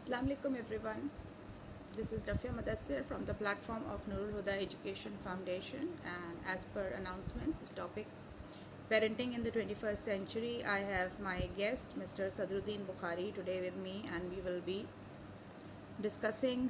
Assalamu alaikum everyone. This is Rafia Mudassir from the platform of Nurul Huda Education Foundation, and as per announcement, the topic parenting in the 21st century. I have my guest Mr. Sadruddin Bukhari today with me, and we will be discussing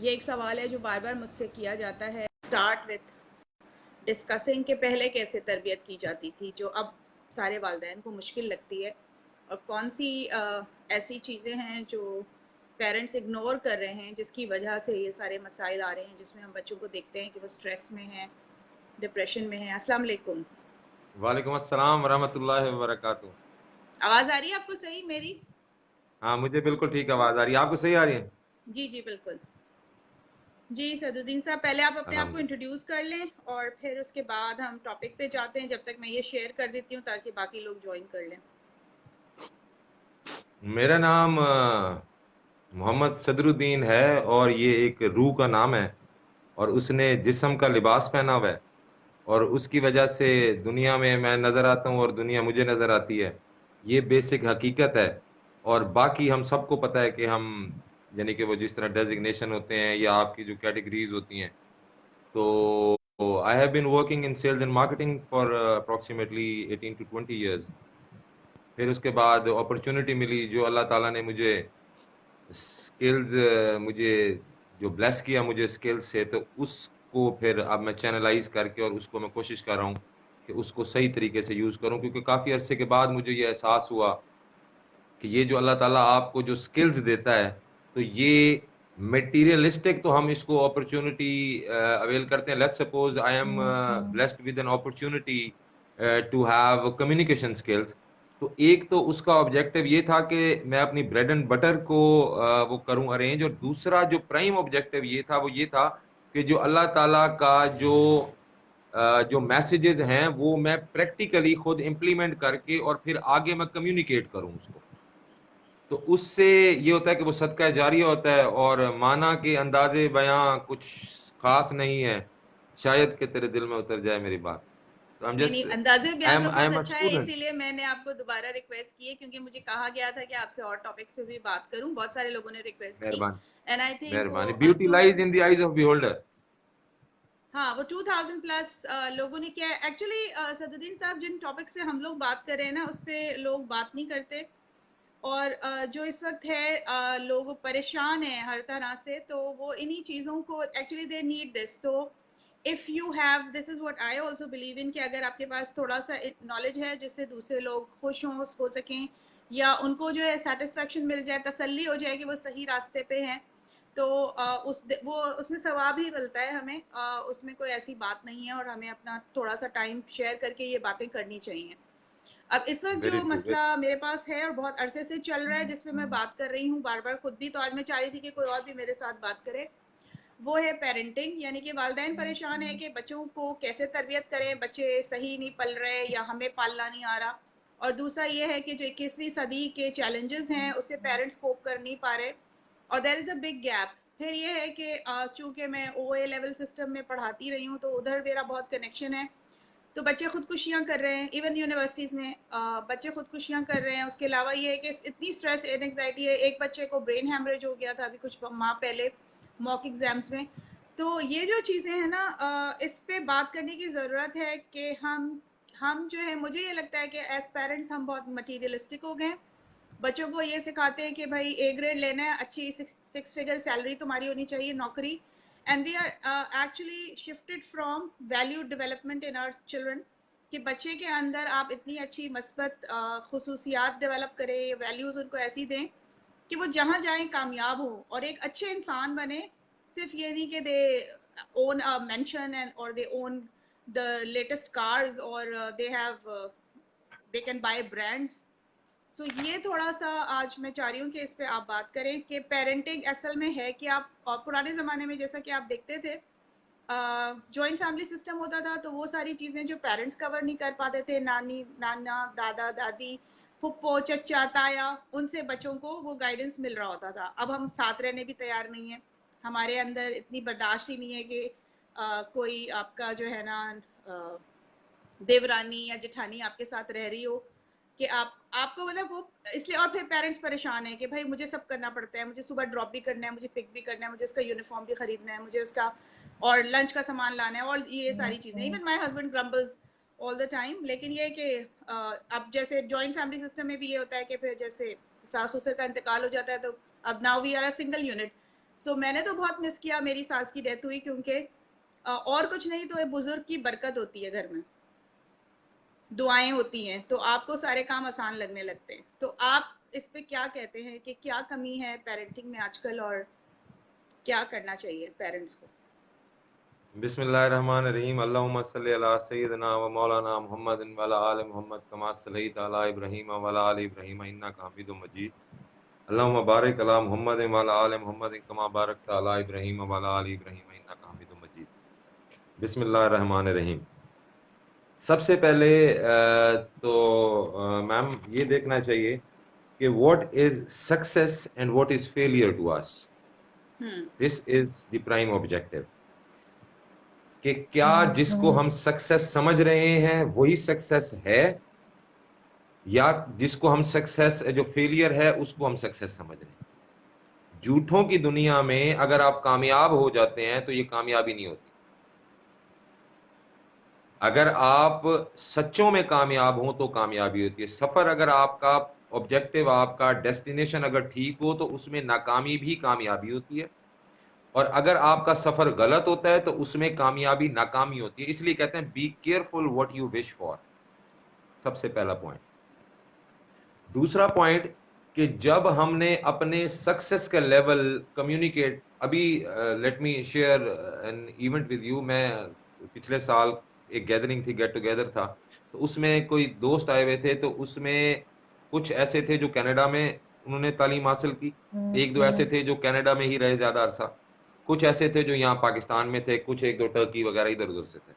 یہ ایک سوال ہے جو بار بار مجھ سے کیا جاتا ہے. اسٹارٹ وتھ ڈسکسنگ کہ پہلے کیسے تربیت کی جاتی تھی جو اب سارے والدین کو مشکل لگتی ہے, اور کون سی ایسی چیزیں ہیں جو پیرنٹس اگنور کر رہے ہیں جس کی وجہ سے یہ سارے مسائل آ رہے ہیں, جس میں ہم بچوں کو دیکھتے ہیں کہ وہ اسٹریس میں ہیں, ڈپریشن میں ہیں. السلام علیکم. وعلیکم السلام ورحمۃ اللہ وبرکاتہ. آواز آ رہی ہے آپ کو صحیح میری؟ ہاں مجھے بالکل ٹھیک آواز آ رہی ہے. آپ کو صحیح آ رہی ہے؟ جی جی بالکل. جی سدردین صاحب, پہلے آپ اپنے آپ کو الحمد انٹروڈیوس کر لیں اور پھر اس کے بعد ہم ٹاپک پہ جاتے ہیں, جب تک میں یہ شیئر کر دیتی ہوں تاکہ باقی لوگ جوائن کر لیں. میرا نام محمد صدر الدین ہے, اور یہ ایک روح کا نام ہے, اور اس نے جسم کا لباس پہنا ہوا ہے, اور اس کی وجہ سے دنیا میں میں نظر آتا ہوں اور دنیا مجھے نظر آتی ہے. یہ بیسک حقیقت ہے, اور باقی ہم سب کو پتہ ہے کہ ہم یعنی کہ وہ جس طرح ڈیزگنیشن ہوتے ہیں یا آپ کی جو کیٹیگریز ہوتی ہیں. تو I have been working in sales and marketing for approximately 18 to 20 years. پھر اس کے بعد اپرچونٹی ملی جو اللہ تعالیٰ نے مجھے اسکلز مجھے جو بلیس کیا مجھے اسکلز سے, تو اس کو پھر اب میں چینلائز کر کے اور اس کو میں کوشش کر رہا ہوں کہ اس کو صحیح طریقے سے یوز کروں, کیونکہ کافی عرصے کے بعد مجھے یہ احساس ہوا کہ یہ جو اللہ تعالیٰ آپ کو جو اسکلز دیتا ہے تو یہ میٹیریلسٹک تو ہم اس کو اپرچونٹی اویل کرتے ہیں. Let's suppose I am blessed with an opportunity to have communication skills, تو ایک تو اس کا آبجیکٹو یہ تھا کہ میں اپنی بریڈ اینڈ بٹر کو وہ کروں ارینج, اور دوسرا جو پرائم آبجیکٹو یہ تھا کہ جو اللہ تعالیٰ کا جو میسیجز ہیں وہ میں پریکٹیکلی خود امپلیمنٹ کر کے اور پھر آگے میں کمیونیکیٹ کروں اس کو. تو اس سے یہ ہوتا ہے کہ وہ صدقہ جاریہ ہوتا ہے, اور مانا کہ انداز بیاں کچھ خاص نہیں ہے, شاید کہ تیرے دل میں اتر جائے میری بات. تو نہیں, اندازے بیان تو بہت اچھا ہے, اسٹوڈنٹ. اسی لیے میں نے آپ کو دوبارہ ریکویسٹ کی ہے کیونکہ مجھے کہا گیا تھا کہ آپ سے اور ٹاپکس پہ بھی بات کروں. بہت سارے لوگوں نے ریکویسٹ کی, مہربانی اینڈ آئی تھنک وہ مہربانی. Beauty lies in the eyes of beholder. ہاں وہ 2000 پلس لوگوں نے کیا ہے. ایکچولی صدردین صاحب جن ٹاپکس پہ ہم لوگ بات کر رہے ہیں نا اس پہ لوگ بات نہیں کرتے, اور جو اس وقت ہے لوگ پریشان ہیں ہر طرح سے, تو وہ انہی چیزوں کو actually they need this. So if you have, this is what I also believe in, کہ اگر آپ کے پاس تھوڑا سا نالج ہے جس سے دوسرے لوگ خوش ہو سکیں, یا ان کو جو ہے سیٹسفیکشن مل جائے, تسلی ہو جائے کہ وہ صحیح راستے پہ ہیں, تو اس میں ثواب ہی ملتا ہے ہمیں. اس میں کوئی ایسی بات نہیں ہے, اور ہمیں اپنا تھوڑا سا ٹائم شیئر کر کے یہ باتیں کرنی چاہیے. اب اس وقت ویری جو ٹرو. مسئلہ میرے پاس ہے اور بہت عرصے سے چل رہا ہے جس پہ میں بات کر رہی ہوں بار بار خود بھی, تو آج میں چاہ رہی تھی کہ کوئی اور بھی میرے ساتھ بات کرے, وہ ہے پیرنٹنگ. یعنی کہ والدین پریشان ہیں کہ بچوں کو کیسے تربیت کریں, بچے صحیح نہیں پل رہے یا ہمیں پالنا نہیں آ رہا. اور دوسرا یہ ہے کہ جو 21ویں صدی کے چیلنجز ہیں اس سے پیرنٹس کوپ کر نہیں پا رہے, اور دیر از اے بگ گیپ. پھر یہ ہے کہ چونکہ میں او اے لیول سسٹم میں پڑھاتی رہی ہوں تو ادھر میرا بہت کنیکشن ہے, تو بچے خودکشیاں کر رہے ہیں. ایون یونیورسٹیز میں بچے خودکشیاں کر رہے ہیں. اس کے علاوہ یہ ہے کہ اتنی اسٹریس اینڈ انگزائٹی ہے. ایک بچے کو برین ہیمریج ہو گیا تھا ابھی کچھ ماہ پہلے موک ایگزامس میں. تو یہ جو چیزیں ہیں نا, اس پہ بات کرنے کی ضرورت ہے کہ ہم جو ہے, مجھے یہ لگتا ہے کہ ایز پیرنٹس ہم بہت مٹیریلسٹک ہو گئے. بچوں کو یہ سکھاتے ہیں کہ بھائی اے گریڈ لینا ہے, اچھی 6 فگر سیلری تمہاری ہونی چاہیے, نوکری. And we are actually shifted from value development in our children, کہ بچے کے اندر آپ اتنی اچھی مثبت خصوصیات ڈیولپ کریں, ویلیوز ان کو ایسی دیں کہ وہ جہاں جائیں کامیاب ہوں اور ایک اچھے انسان بنے. صرف یہ نہیں کہ دے اون مینشن اور دے اون the latest cars, or they have they can buy brands. سو یہ تھوڑا سا آج میں چاہ رہی ہوں کہ اس پہ آپ بات کریں کہ پیرنٹنگ اصل میں ہے کہ آپ پرانے زمانے میں جیسا کہ آپ دیکھتے تھے جوائنٹ فیملی سسٹم ہوتا تھا, تو وہ ساری چیزیں جو پیرنٹس کور نہیں کر پاتے تھے, نانی نانا دادا دادی پھپھو چچا تایا, ان سے بچوں کو وہ گائیڈنس مل رہا ہوتا تھا. اب ہم ساتھ رہنے بھی تیار نہیں ہیں, ہمارے اندر اتنی برداشت ہی نہیں ہے کہ کوئی آپ کا جو ہے نا دیورانی یا جٹھانی آپ کے ساتھ رہ رہی ہو کہ آپ کو مطلب وہ اس لیے. اور پھر پیرنٹس پریشان ہیں کہ بھائی مجھے سب کرنا پڑتا ہے, مجھے صبح ڈراپ بھی کرنا ہے, مجھے پک بھی کرنا ہے, مجھے اس کا یونیفارم بھی خریدنا ہے, مجھے اس کا اور لنچ کا سامان لانا ہے, اور یہ ساری چیزیں. Even my husband grumbles all the time. لیکن یہ کہ اب جیسے جوائنٹ فیملی سسٹم میں بھی یہ ہوتا ہے کہ پھر جیسے ساس سسر کا انتقال ہو جاتا ہے تو اب now we are a single unit. So میں نے تو بہت مس کیا میری ساس کی ڈیتھ ہوئی, کیونکہ اور کچھ نہیں تو بزرگ کی برکت ہوتی ہے گھر میں, دعائیں ہوتی ہیں, تو آپ کو سارے کام آسان لگنے لگتے ہیں. تو آپ اس پہ کیا کہتے ہیں کہ کیا کمی ہے پیرنٹنگ میں آج کل, اور کیا کرنا چاہیے پیرنٹس کو؟ بسم اللہ الرحمن الرحیم. اللہم صلی علی سیدنا و مولانا محمد و علی آل محمد کما صلیت علی ابراہیم و علی آل ابراہیم انک حمید مجید. اللہم بارک علی محمد و علی آل محمد کما بارکت علی ابراہیم و علی آل ابراہیم انک حمید مجید. بسم اللہ الرحمن الرحیم. سب سے پہلے تو میم یہ دیکھنا چاہیے کہ what is success and what is failure to us. This is the prime objective. کہ کیا جس کو ہم سکسیس سمجھ رہے ہیں وہی سکسیس ہے, یا جس کو ہم سکسیس جو فیلئر ہے اس کو ہم سکسیس سمجھ رہے ہیں. جھوٹوں کی دنیا میں اگر آپ کامیاب ہو جاتے ہیں تو یہ کامیابی نہیں ہوتی. اگر آپ سچوں میں کامیاب ہوں تو کامیابی ہوتی ہے. سفر اگر آپ کا آبجیکٹو, آپ کا ڈیسٹینیشن اگر ٹھیک ہو تو اس میں ناکامی بھی کامیابی ہوتی ہے, اور اگر آپ کا سفر غلط ہوتا ہے تو اس میں کامیابی ناکامی ہوتی ہے. اس لیے کہتے ہیں be careful what you wish for. سب سے پہلا پوائنٹ. دوسرا پوائنٹ کہ جب ہم نے اپنے سکسیس کا لیول کمیونیکیٹ, ابھی let me share an event with you. میں پچھلے سال ایک گیدرنگ تھی, گیٹ ٹوگیدر تھا, تو اس میں کوئی دوست آئے ہوئے تھے. تو اس میں کچھ ایسے تھے جو کینیڈا میں انہوں نے تعلیم حاصل کی, ایک دو ایسے تھے جو کینیڈا میں ہی رہے زیادہ عرصہ, کچھ ایسے تھے جو یہاں پاکستان میں تھے, کچھ ایک دو ٹرکی وغیرہ ادھر ادھر سے تھے.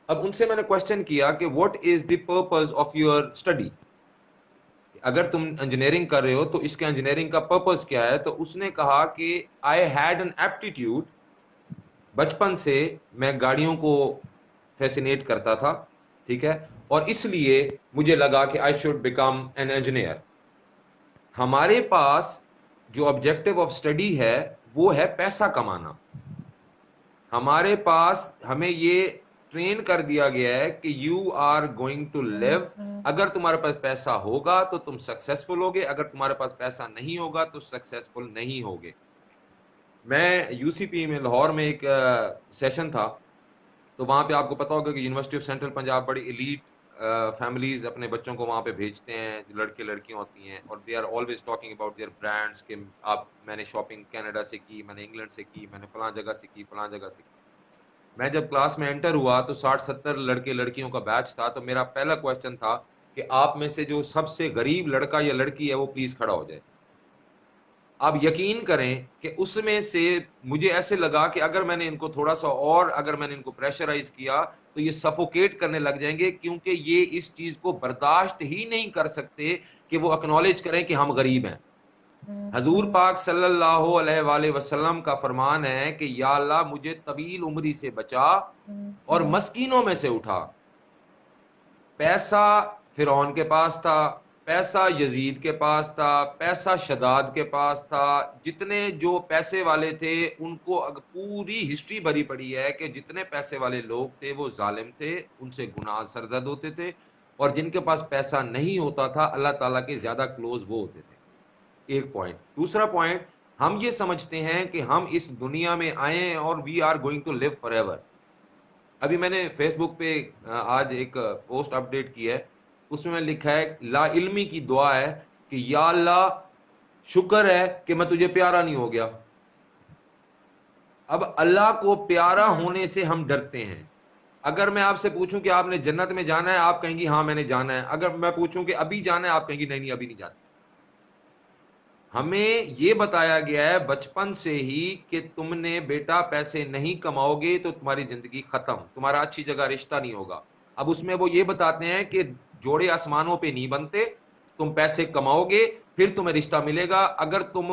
اب ان سے میں نے کوشچن کیا کہ what is the purpose of your study. اگر تم انجینئرنگ کر رہے ہو تو اس کے انجینئرنگ کا پرپز کیا ہے. تو اس نے کہا کہ آئی ہیڈ این ایپٹیٹیوڈ, بچپن سے میں گاڑیوں کو فیسینیٹ کرتا تھا, ٹھیک ہے, اور اس لیے مجھے لگا کہ I should become an engineer. ہمارے پاس جو آبجیکٹو آف اسٹڈی ہے وہ ہے پیسہ کمانا. ہمارے پاس ہمیں یہ ٹرین کر دیا گیا ہے کہ یو آر گوئنگ ٹو لیو. اگر تمہارے پاس پیسہ ہوگا تو تم سکسیسفل ہوگے, اگر تمہارے پاس پیسہ نہیں ہوگا تو سکسیسفل نہیں ہوگے. میں یو سی پی میں لاہور میں ایک سیشن تھا, تو وہاں پہ آپ کو پتا ہوگا کہ یونیورسٹی آف سینٹرل پنجاب بڑی ایلیٹ فیملیز اپنے بچوں کو وہاں پہ بھیجتے ہیں, لڑکے لڑکیاں ہوتی ہیں, اور they are always talking about their brands کہ میں نے شاپنگ کینیڈا سے کی, میں نے انگلینڈ سے کی, میں نے فلاں جگہ سے کی, فلاں جگہ سے کی. میں جب کلاس میں انٹر ہوا تو 60-70 لڑکے لڑکیوں کا بیچ تھا. تو میرا پہلا کوشچن تھا کہ آپ میں سے جو سب سے غریب لڑکا یا لڑکی ہے وہ پلیز کھڑا ہو جائے. آپ یقین کریں کہ اس میں سے مجھے ایسے لگا کہ اگر میں نے ان کو تھوڑا سا اور اگر میں نے ان کو پریشرائز کیا تو یہ سفوکیٹ کرنے لگ جائیں گے, کیونکہ یہ اس چیز کو برداشت ہی نہیں کر سکتے کہ وہ اکنالج کریں کہ ہم غریب ہیں. حضور پاک صلی اللہ علیہ وآلہ وسلم کا فرمان ہے کہ یا اللہ مجھے طویل عمری سے بچا اور مسکینوں میں سے اٹھا. پیسہ فرعون کے پاس تھا, پیسہ یزید کے پاس تھا, پیسہ شداد کے پاس تھا. جتنے جو پیسے والے تھے ان کو پوری ہسٹری بھری پڑی ہے کہ جتنے پیسے والے لوگ تھے وہ ظالم تھے, ان سے گناہ سرزد ہوتے تھے, اور جن کے پاس پیسہ نہیں ہوتا تھا اللہ تعالیٰ کے زیادہ کلوز وہ ہوتے تھے. ایک پوائنٹ. دوسرا پوائنٹ, ہم یہ سمجھتے ہیں کہ ہم اس دنیا میں آئے اور we are going to live forever ایور. ابھی میں نے فیس بک پہ آج ایک پوسٹ اپڈیٹ کی ہے, اس میں لکھا ہے لا علمی کی دعا ہے کہ یا اللہ شکر ہے کہ میں تجھے پیارا نہیں ہو گیا. اب اللہ کو پیارا ہونے سے ہم ڈرتے ہیں. اگر میں آپ سے پوچھوں کہ آپ نے جنت میں جانا ہے, آپ کہیں گی ہاں میں نے جانا ہے. اگر میں پوچھوں کہ ابھی جانا ہے, آپ کہیں گی نہیں ابھی نہیں جانا. ہمیں یہ بتایا گیا ہے بچپن سے ہی کہ تم نے بیٹا پیسے نہیں کماؤ گے تو تمہاری زندگی ختم, تمہارا اچھی جگہ رشتہ نہیں ہوگا. اب اس میں وہ یہ بتاتے ہیں کہ جوڑے آسمانوں پہ نہیں بنتے, تم پیسے کماؤ گے پھر تمہیں رشتہ ملے گا. اگر تم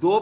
2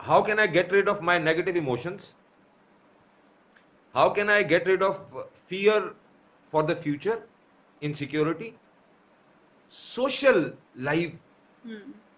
how can I get rid of my negative emotions, how can I get rid of fear for the future, insecurity, social life,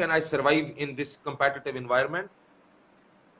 can I survive in this competitive environment.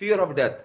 fear of death.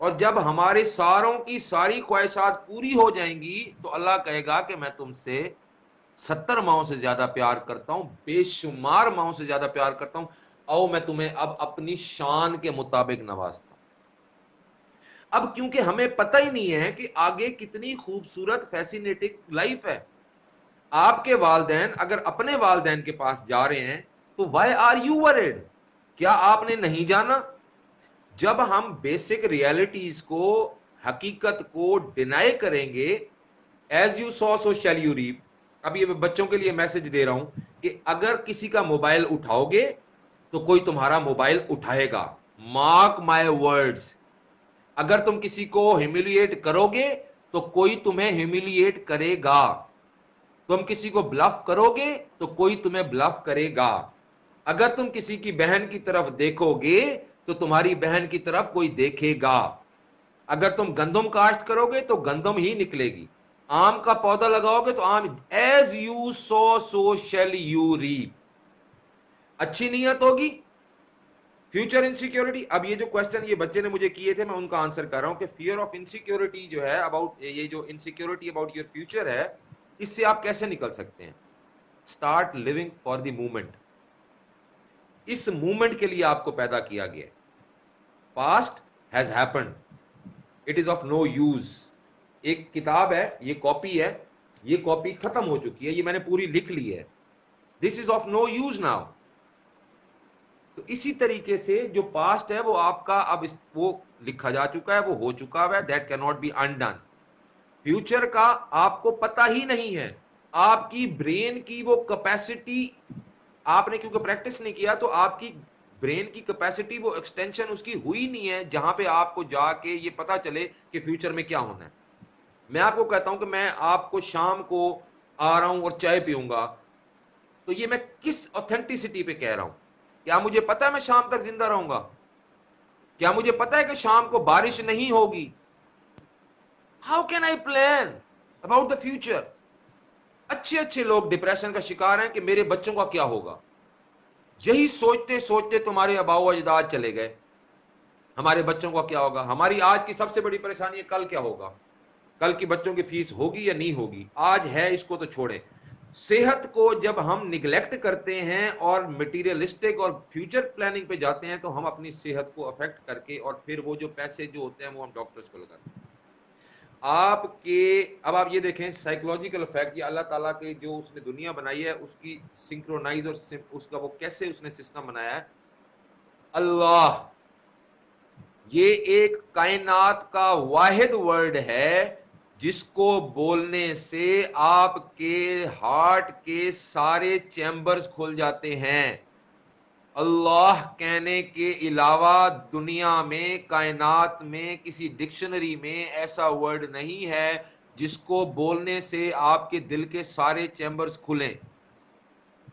اور جب ہمارے ساروں کی ساری خواہشات پوری ہو جائیں گی تو اللہ کہے گا کہ میں تم سے 70 ماہوں سے زیادہ پیار کرتا ہوں، بے شمار ماہوں سے زیادہ پیار کرتا ہوں، او میں تمہیں اب اپنی شان کے مطابق نوازتا ہوں۔ اب کیونکہ ہمیں پتہ ہی نہیں ہے کہ آگے کتنی خوبصورت فیسینیٹنگ لائف ہے، آپ کے والدین اگر اپنے والدین کے پاس جا رہے ہیں تو وائی آر یو ورڈ؟ کیا آپ نے نہیں جانا؟ جب ہم بیسک ریالٹیز کو، حقیقت کو ڈینائی کریں گے، as you sow so shall you reap. اب یہ بچوں کے لیے میسج دے رہا ہوں کہ اگر کسی کا موبائل اٹھاؤ گے تو کوئی تمہارا موبائل اٹھائے گا، مارک مائی ورڈز۔ اگر تم کسی کو ہیوملیٹ کرو گے تو کوئی تمہیں ہیوملیٹ کرے گا، تم کسی کو بلف کرو گے تو کوئی تمہیں بلف کرے گا، اگر تم کسی کی بہن کی طرف دیکھو گے تو تمہاری بہن کی طرف کوئی دیکھے گا، اگر تم گندم کاشت کرو گے تو گندم ہی نکلے گی، آم کا پودا لگاؤ گے تو آم، as you sow so shall you reap. اچھی نیت ہوگی، فیوچر انسیکیورٹی۔ اب یہ جو کوسچن یہ بچے نے مجھے کیے تھے میں ان کا آنسر کر رہا ہوں کہ فیئر آف انسیکیورٹی جو ہے اباؤٹ، یہ جو انسیکیورٹی اباؤٹ یور فیوچر ہے، اس سے آپ کیسے نکل سکتے ہیں؟ Start living for the moment. اس مومنٹ کے لیے آپ کو پیدا کیا گیا ہے۔ Past has happened, it is of no use. ایک کتاب ہے، یہ کاپی ہے، یہ کاپی ختم ہو چکی ہے، یہ میں نے پوری لکھ لی ہے، this is of no use now. تو اسی طریقے سے جو پاسٹ ہے وہ آپ کا اب وہ لکھا جا چکا ہے، وہ ہو چکا ہے، دیٹ کی ناٹ بی انڈن۔ فیوچر کا آپ کو پتہ ہی نہیں ہے، آپ کی برین کی وہ کیپیسٹی، آپ نے کیونکہ پریکٹس نہیں کیا تو آپ کی برین کی کیپیسٹی، وہ ایکسٹینشن اس کی ہوئی نہیں ہے جہاں پہ آپ کو جا کے یہ پتا چلے کہ فیوچر میں کیا ہونا ہے۔ میں آپ کو کہتا ہوں کہ میں آپ کو شام کو آ رہا ہوں اور چائے پیوں گا، تو یہ میں کس اوتھینٹسٹی پہ کہہ رہا ہوں؟ کیا مجھے پتا ہے میں شام تک زندہ رہوں گا؟ کیا مجھے پتا ہے کہ شام کو بارش نہیں ہوگی؟ How can I plan about the future? اچھے اچھے لوگ ڈپریشن کا شکار ہیں کہ میرے بچوں کا کیا ہوگا، یہی سوچتے سوچتے تمہارے آباء و اجداد چلے گئے، ہمارے بچوں کا کیا ہوگا۔ ہماری آج کی سب سے بڑی پریشانی ہے کل کیا ہوگا، کل کی بچوں کی فیس ہوگی یا نہیں ہوگی، آج ہے اس کو تو چھوڑیں۔ صحت کو جب ہم نگلیکٹ کرتے ہیں اور مٹیریلسٹک اور فیوچر پلاننگ پہ جاتے ہیں تو ہم اپنی صحت کو افیکٹ کر کے اور پھر وہ جو پیسے جو ہوتے ہیں وہ ہم ڈاکٹرز کو لگاتے ہیں۔ آپ کے اب آپ یہ دیکھیں سائیکولوجیکل افیکٹ، یہ اللہ تعالیٰ کے جو اس نے دنیا بنائی ہے اس کی سنکرونائز اور اس کا وہ کیسے اس نے سسٹم بنایا ہے۔ اللہ یہ ایک کائنات کا واحد ورڈ ہے جس کو بولنے سے آپ کے ہارٹ کے سارے چیمبرز کھل جاتے ہیں۔ اللہ کہنے کے علاوہ دنیا میں، کائنات میں، کسی ڈکشنری میں ایسا ورڈ نہیں ہے جس کو بولنے سے آپ کے دل کے سارے چیمبرز کھلیں۔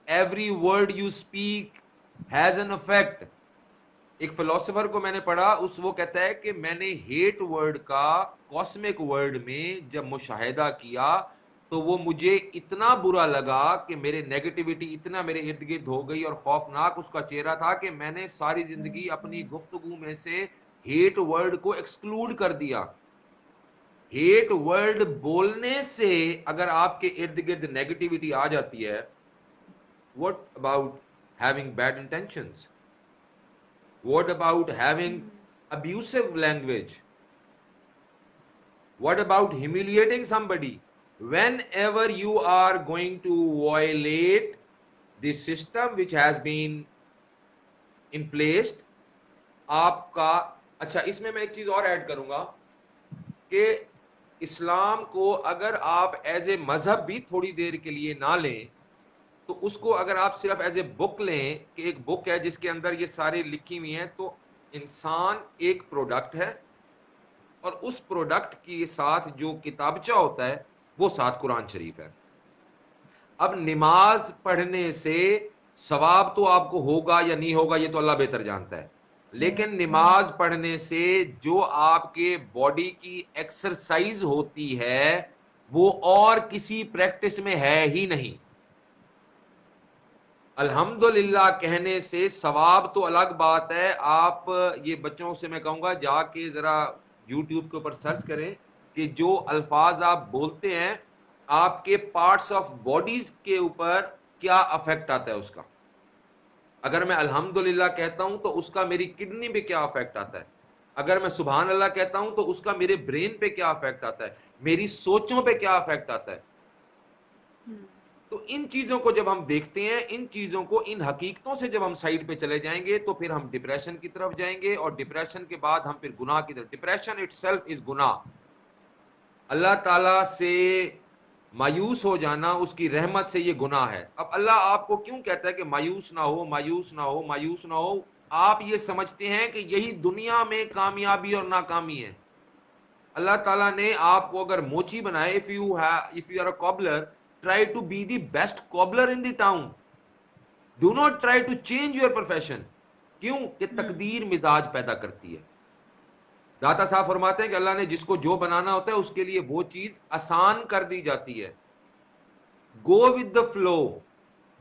Every word you speak has an effect. ایک فلسفر کو میں نے پڑھا، وہ کہتا ہے کہ میں نے ہیٹ ورڈ کا کاسمک ورڈ میں جب مشاہدہ کیا تو وہ مجھے اتنا برا لگا کہ میرے نیگیٹیوٹی اتنا میرے ارد گرد ہو گئی اور خوفناک اس کا چہرہ تھا کہ میں نے ساری زندگی اپنی گفتگو میں سے ہیٹ ورڈ کو ایکسکلوڈ کر دیا۔ ہیٹ ورڈ بولنے سے اگر آپ کے ارد گرد نیگیٹیوٹی آ جاتی ہے، what about having bad intentions? What about having abusive language? What about humiliating somebody? Whenever you are going to violate the system which has been in place، آپ کا اچھا اس میں ایک چیز اور ایڈ کروں گا کہ اسلام کو اگر آپ ایز اے مذہب بھی تھوڑی دیر کے لیے نہ لیں تو اس کو اگر آپ صرف ایز اے بک لیں کہ ایک بک ہے جس کے اندر یہ ساری لکھی ہوئی ہیں، تو انسان ایک پروڈکٹ ہے اور اس پروڈکٹ کے ساتھ جو کتابچہ ہوتا ہے وہ ساتھ قرآن شریف ہے۔ اب نماز پڑھنے سے ثواب تو آپ کو ہوگا یا نہیں ہوگا یہ تو اللہ بہتر جانتا ہے، لیکن نماز پڑھنے سے جو آپ کے باڈی کی ایکسرسائز ہوتی ہے وہ اور کسی پریکٹس میں ہے ہی نہیں۔ الحمدللہ کہنے سے ثواب تو الگ بات ہے، آپ یہ بچوں سے میں کہوں گا جا کے ذرا یوٹیوب کے اوپر سرچ کریں کہ جو الفاظ آپ بولتے ہیں آپ کے پارٹس آف باڈیز کے اوپر کیا افیکٹ آتا ہے اس کا. اگر میں الحمدللہ کہتا ہوں تو اس کا میری کڈنی پہ کیا افیکٹ آتا ہے. اگر میں سبحان اللہ کہتا ہوں تو اس کا میرے برین پہ کیا افیکٹ آتا ہے, میری سوچوں پہ کیا افیکٹ آتا ہے. تو ان چیزوں کو جب ہم دیکھتے ہیں, ان چیزوں کو, ان حقیقتوں سے جب ہم سائڈ پہ چلے جائیں گے تو پھر ہم ڈپریشن کی طرف جائیں گے, اور ڈپریشن کے بعد ہم پھر گناہ کی طرف. ڈپریشن اٹ سیلف از گناہ. اللہ تعالیٰ سے مایوس ہو جانا اس کی رحمت سے یہ گناہ ہے. اب اللہ آپ کو کیوں کہتا ہے کہ مایوس نہ ہو, مایوس نہ ہو, مایوس نہ ہو؟ آپ یہ سمجھتے ہیں کہ یہی دنیا میں کامیابی اور ناکامی ہے. اللہ تعالیٰ نے آپ کو اگر موچی بنائے, if you are a cobbler, try to be the best cobbler in the town. Do not try to change your profession. کیوں کہ تقدیر مزاج پیدا کرتی ہے. داتا صاحب فرماتے ہیں کہ اللہ نے جس کو جو بنانا ہوتا ہے اس کے لیے وہ چیز آسان کر دی جاتی ہے. Go with the flow.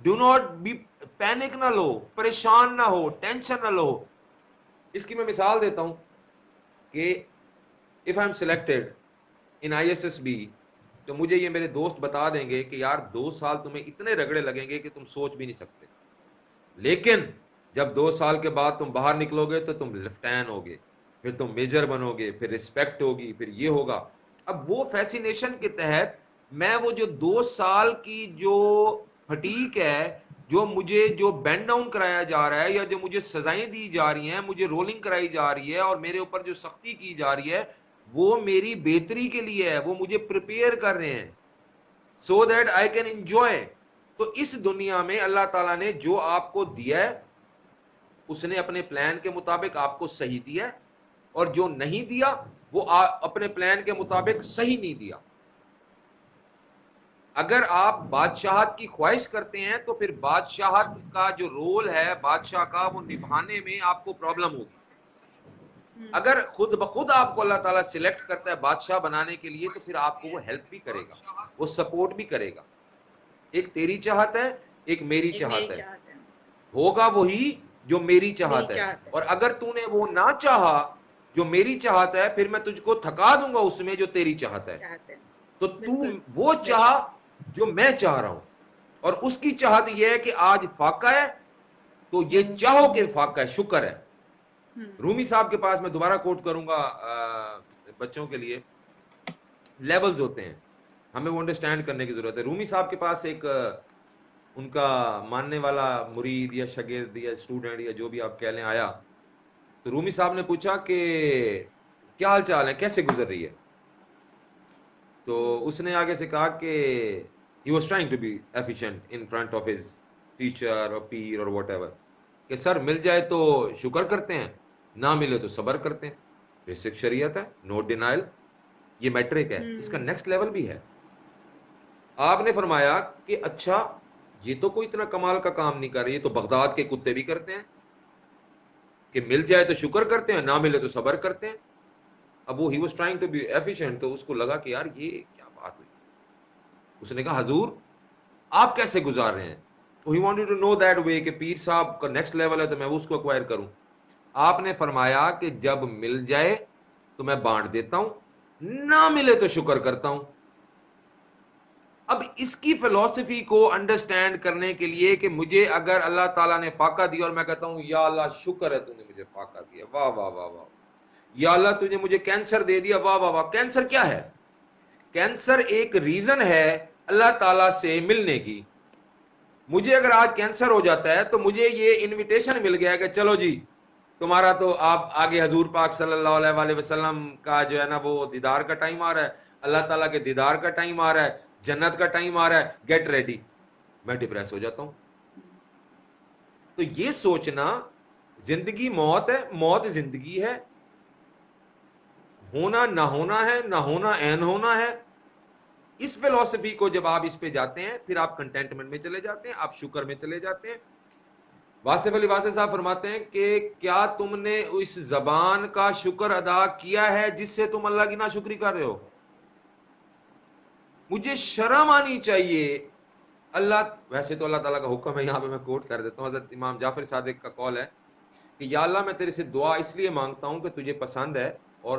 Do not be panic نہ لو, پریشان نہ ہو, ٹینشن نہ لو. اس کی میں مثال دیتا ہوں کہ if I'm selected in ISSB تو مجھے یہ میرے دوست بتا دیں گے کہ یار 2 سال تمہیں اتنے رگڑے لگیں گے کہ تم سوچ بھی نہیں سکتے, لیکن جب 2 سال کے بعد تم باہر نکلو گے تو تم لیفٹیننٹ ہوگے, پھر تم میجر بنو گے, پھر رسپیکٹ ہوگی, پھر یہ ہوگا. اب وہ فیسینیشن کے تحت میں وہ جو 2 سال کی جو پھٹیک ہے, جو بینڈ ڈاؤن کرایا جا رہا ہے, یا جو مجھے سزائیں دی جا رہی ہیں, مجھے رولنگ کرائی جا رہی ہے, اور میرے اوپر جو سختی کی جا رہی ہے, وہ میری بہتری کے لیے ہے. وہ مجھے پریپیئر کر رہے ہیں so that I can enjoy. تو اس دنیا میں اللہ تعالیٰ نے جو آپ کو دیا ہے اس نے اپنے پلان کے مطابق آپ کو صحیح دیا ہے, اور جو نہیں دیا وہ اپنے پلان کے مطابق صحیح نہیں دیا. اگر آپ بادشاہت کی خواہش کرتے ہیں تو پھر بادشاہت کا جو رول ہے بادشاہ کا, وہ نبھانے میں آپ کو پرابلم ہوگی. اگر خود بخود آپ کو اللہ تعالیٰ سلیکٹ کرتا ہے بادشاہ بنانے کے لیے تو پھر آپ کو وہ ہیلپ بھی کرے گا, وہ سپورٹ بھی کرے گا. ایک تیری چاہت ہے, ایک میری چاہت ہے. ہوگا وہی جو میری چاہت ہے, اور اگر تو نے وہ نہ چاہا جو میری چاہت ہے, پھر میں تجھ کو تھکا دوں گا اس میں جو تیری چاہت ہے. تو تو وہ چاہ جو میں چاہ رہا ہوں, اور اس کی چاہت یہ ہے کہ آج فاقہ ہے تو یہ چاہو کہ فاقہ ہے, شکر ہے. رومی صاحب کے پاس, میں دوبارہ کوٹ کروں گا بچوں کے لیے, لیولز ہوتے ہیں, ہمیں وہ انڈرسٹینڈ کرنے کی ضرورت ہے. رومی صاحب کے پاس ایک ان کا ماننے والا مرید یا شاگرد یا اسٹوڈنٹ یا جو بھی آپ کہہ لیں آیا, تو رومی صاحب نے پوچھا کہ کیا حال چال ہے, کیسے گزر رہی ہے. تو اس نے آگے سے کہا کہ he was trying to be efficient in front of his teacher or peer or whatever, کہ سر مل جائے تو شکر کرتے ہیں, نہ ملے تو صبر کرتے ہیں. بیسک شریعت ہے, نو ڈینائل, یہ میٹرک ہے. اس کا نیکسٹ لیول بھی ہے. آپ نے فرمایا کہ اچھا یہ تو کوئی اتنا کمال کا کام نہیں کر رہی, یہ تو بغداد کے کتے بھی کرتے ہیں کہ مل جائے تو شکر کرتے ہیں, نہ ملے تو صبر کرتے ہیں. اب وہ he was trying to be efficient, تو اس کو لگا کہ یار یہ کیا بات ہوئی. اس نے کہا حضور آپ کیسے گزار رہے ہیں. he wanted to know that way کہ پیر صاحب کا نیکسٹ لیول ہے تو میں اس کو ایکوائر کروں. آپ نے فرمایا کہ جب مل جائے تو میں بانٹ دیتا ہوں, نہ ملے تو شکر کرتا ہوں. اب اس کی فلسفی کو انڈرسٹینڈ کرنے کے لیے کہ مجھے اگر اللہ تعالیٰ نے فاقہ دیا اور میں کہتا ہوں یا اللہ شکر ہے تو نے مجھے فاقہ دیا, واہ واہ واہ واہ, یا اللہ تجھے مجھے کینسر دے دیا, واہ واہ واہ. کینسر کیا ہے؟ کینسر ایک ریزن ہے اللہ تعالیٰ سے ملنے کی. مجھے اگر آج کینسر ہو جاتا ہے تو مجھے یہ انویٹیشن مل گیا کہ چلو جی تمہارا تو آپ آگے حضور پاک صلی اللہ علیہ وآلہ وسلم کا جو ہے نا وہ دیدار کا ٹائم آ رہا ہے, اللہ تعالیٰ کے دیدار کا ٹائم آ رہا ہے, جنت کا ٹائم آ رہا ہے, گیٹ ریڈی. میں ڈپریس ہو جاتا ہوں. تو یہ سوچنا زندگی موت ہے, موت زندگی ہے, ہونا نہ ہونا ہے, نہ ہونا عین ہونا ہے. اس فلسفی کو جب آپ اس پہ جاتے ہیں پھر آپ کنٹینٹمنٹ میں چلے جاتے ہیں, آپ شکر میں چلے جاتے ہیں. واصف علی واصف صاحب فرماتے ہیں کہ کیا تم نے اس زبان کا شکر ادا کیا ہے جس سے تم اللہ کی ناشکری کر رہے ہو. مجھے شرم آنی چاہیے. اللہ ویسے تو اللہ تعالیٰ کا حکم ہے, یہاں پہ میں کوٹ کر دیتا ہوں, حضرت امام جعفر صادق کا قول ہے کہ یا اللہ میں تیرے سے دعا اس لیے مانگتا ہوں کہ تجھے پسند ہے اور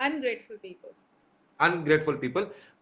ungrateful people, ungrateful people,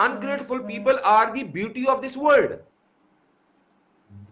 ungrateful people are the beauty of this world।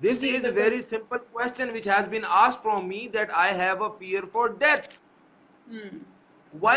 This is a very simple question which has been asked from me, that I have a fear for death. Why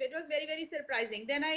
it was very very surprising. Then I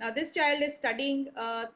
Now this child is studying,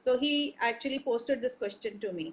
So he actually posted this question to me.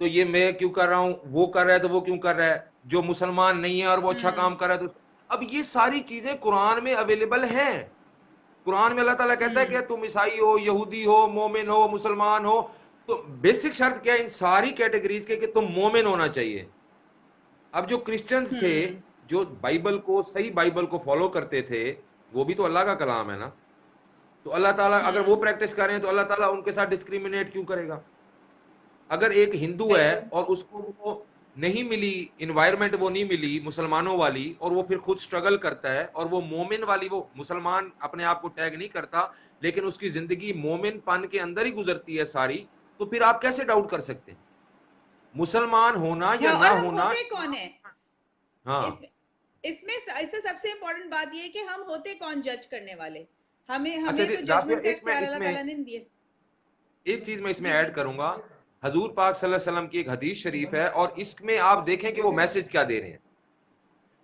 تو یہ میں کیوں کر رہا ہوں, وہ کر رہا ہے تو وہ کیوں کر رہا ہے, جو مسلمان نہیں ہے اور وہ اچھا کام کر رہا ہے تو. اب یہ ساری چیزیں قرآن میں اویلیبل ہیں. قرآن میں اللہ تعالیٰ کہتا ہے کہ تم عیسائی ہو, یہودی ہو, مومن ہو, مسلمان ہو, تو بیسک شرط کیا ہے ان ساری کیٹیگریز کے کہ تم مومن ہونا چاہیے. اب جو کرسچنز تھے جو بائبل کو, صحیح بائبل کو فالو کرتے تھے, وہ بھی تو اللہ کا کلام ہے نا, تو اللہ تعالیٰ اگر وہ پریکٹس کر رہے ہیں تو اللہ تعالیٰ ان کے ساتھ ڈسکریمنیٹ کیوں کرے گا؟ اگر ایک ہندو ہے اور اس کو وہ نہیں ملی انوائرمنٹ, وہ نہیں ملی مسلمانوں والی, اور وہ پھر خود سٹرگل کرتا ہے, اور وہ مومن والی, وہ مسلمان اپنے آپ کو ٹیگ نہیں کرتا لیکن اس کی زندگی مومن پن کے اندر ہی گزرتی ہے ساری, تو پھر آپ کیسے ڈاؤٹ کر سکتے ہیں مسلمان ہونا یا نہ ہونا؟ کون ہے ہاں اس میں سے سب سے امپورٹنٹ بات یہ ہے کہ ہم ہوتے کون جج کرنے والے؟ ہمیں اچھا تو ججمنٹ کا اختیار اللہ تعالیٰ نے دیا. ایک چیز میں اس میں ایڈ کروں گا, حضور پاک صلی اللہ علیہ وسلم کی ایک حدیث شریف ہے, اور اس میں آپ دیکھیں کہ وہ میسج کیا دے رہے ہیں.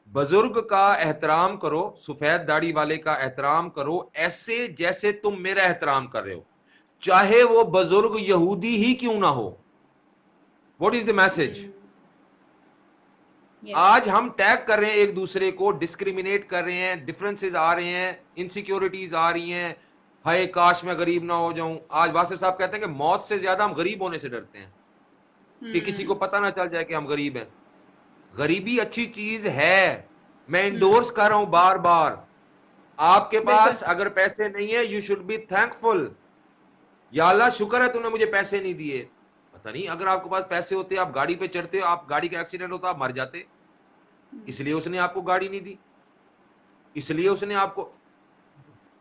بزرگ کا احترام کرو, سفید داڑھی والے کا احترام کرو ایسے جیسے تم میرا احترام کر رہے ہو, چاہے وہ بزرگ یہودی ہی کیوں نہ ہو. What is the message? آج ہم ٹیگ کر رہے ہیں ایک دوسرے کو, ڈسکریمنیٹ کر رہے ہیں, ڈفرنسز آ رہے ہیں, انسیکیورٹیز آ رہی ہیں, ہائے کاش میں غریب نہ ہو جاؤں. آج واسف صاحب کہتے ہیں کہ موت سے زیادہ ہم غریب ہونے سے ڈرتے ہیں کہ کسی کو پتہ نہ چل جائے کہ ہم غریب ہیں. غریبی اچھی چیز ہے, میں انڈورس کر رہا ہوں بار بار. آپ کے پاس اگر پیسے نہیں ہے, یو شوڈ بی تھینک فل. یا اللہ شکر ہے تو نے مجھے پیسے نہیں دیے. پتہ نہیں اگر آپ کے پاس پیسے ہوتے, آپ گاڑی پہ چڑھتے, آپ گاڑی کا ایکسیڈنٹ ہوتا, آپ مر جاتے. اس لیے اس نے آپ کو گاڑی نہیں دی, اس لیے اس نے آپ کو.